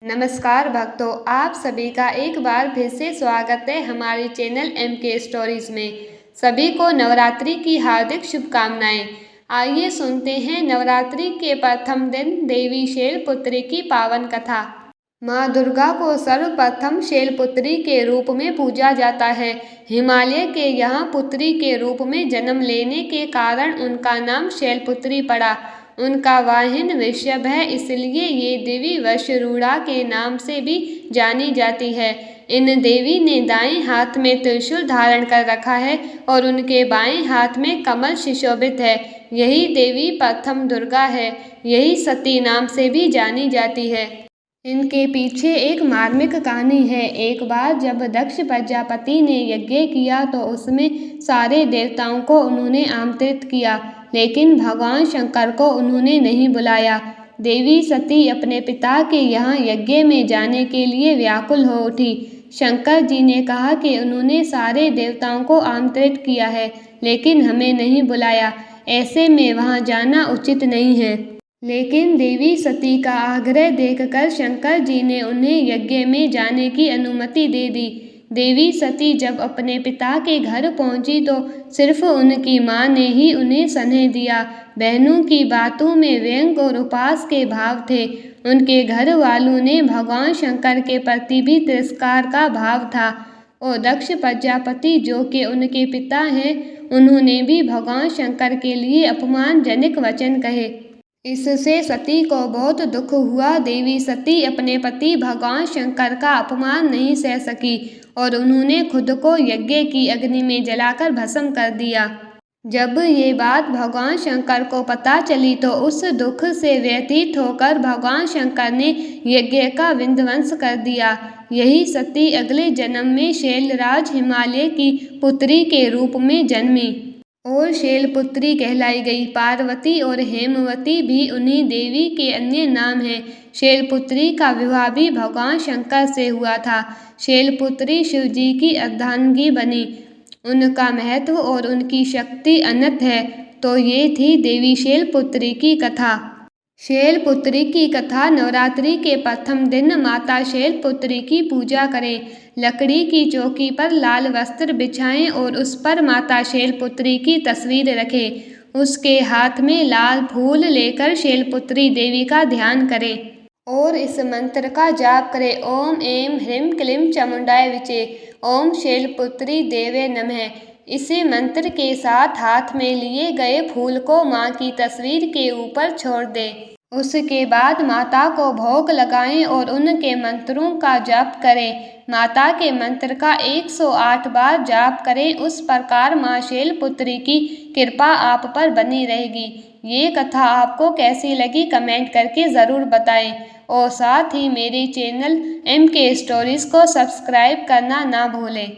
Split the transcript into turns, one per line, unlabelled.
नमस्कार भक्तों, आप सभी का एक बार फिर से स्वागत है हमारे चैनल MK स्टोरीज में। सभी को नवरात्रि की हार्दिक शुभकामनाएं। आइए सुनते हैं नवरात्रि के प्रथम दिन देवी शैलपुत्री की पावन कथा। माँ दुर्गा को सर्वप्रथम शैलपुत्री के रूप में पूजा जाता है। हिमालय के यहाँ पुत्री के रूप में जन्म लेने के कारण उनका नाम शैलपुत्री पड़ा। उनका वाहन वृषभ है, इसलिए ये देवी वृषरूढ़ा के नाम से भी जानी जाती है। इन देवी ने दाएं हाथ में त्रिशूल धारण कर रखा है और उनके बाएं हाथ में कमल सुशोभित है। यही देवी प्रथम दुर्गा है। यही सती नाम से भी जानी जाती है। इनके पीछे एक मार्मिक कहानी है। एक बार जब दक्ष प्रजापति ने यज्ञ किया तो उसमें सारे देवताओं को उन्होंने आमंत्रित किया, लेकिन भगवान शंकर को उन्होंने नहीं बुलाया। देवी सती अपने पिता के यहाँ यज्ञ में जाने के लिए व्याकुल हो उठी। शंकर जी ने कहा कि उन्होंने सारे देवताओं को आमंत्रित किया है, लेकिन हमें नहीं बुलाया। ऐसे में वहाँ जाना उचित नहीं है। लेकिन देवी सती का आग्रह देखकर शंकर जी ने उन्हें यज्ञ में जाने की अनुमति दे दी। देवी सती जब अपने पिता के घर पहुंची तो सिर्फ उनकी मां ने ही उन्हें स्नेह दिया। बहनों की बातों में व्यंग और उपहास के भाव थे। उनके घर वालों ने भगवान शंकर के प्रति भी तिरस्कार का भाव था और दक्ष प्रजापति, जो कि उनके पिता हैं, उन्होंने भी भगवान शंकर के लिए अपमानजनक वचन कहे। इससे सती को बहुत दुख हुआ। देवी सती अपने पति भगवान शंकर का अपमान नहीं सह सकी और उन्होंने खुद को यज्ञ की अग्नि में जलाकर भस्म कर दिया। जब ये बात भगवान शंकर को पता चली तो उस दुख से व्यथित होकर भगवान शंकर ने यज्ञ का विध्वंस कर दिया। यही सती अगले जन्म में शैलराज हिमालय की पुत्री के रूप में जन्मी और शैलपुत्री कहलाई गई। पार्वती और हेमवती भी उन्हीं देवी के अन्य नाम हैं। शैलपुत्री का विवाह भी भगवान शंकर से हुआ था। शैलपुत्री शिवजी की अर्धांगिनी बनी। उनका महत्व और उनकी शक्ति अनंत है। तो ये थी देवी शैलपुत्री की कथा। शैलपुत्री की कथा। नवरात्रि के प्रथम दिन माता शैलपुत्री की पूजा करें। लकड़ी की चौकी पर लाल वस्त्र बिछाएं और उस पर माता शैलपुत्री की तस्वीर रखें। उसके हाथ में लाल फूल लेकर शैलपुत्री देवी का ध्यान करें और इस मंत्र का जाप करें। ओम ऐं ह्रीं क्लीं चामुंडाय विचे। ओम शैलपुत्री देवे नमः। इसी मंत्र के साथ हाथ में लिए गए फूल को माँ की तस्वीर के ऊपर छोड़ दें। उसके बाद माता को भोग लगाएं और उनके मंत्रों का जाप करें। माता के मंत्र का 108 बार जाप करें। उस प्रकार माँ शैलपुत्री की कृपा आप पर बनी रहेगी। ये कथा आपको कैसी लगी कमेंट करके ज़रूर बताएं और साथ ही मेरे चैनल MK स्टोरीज़ को सब्सक्राइब करना ना भूलें।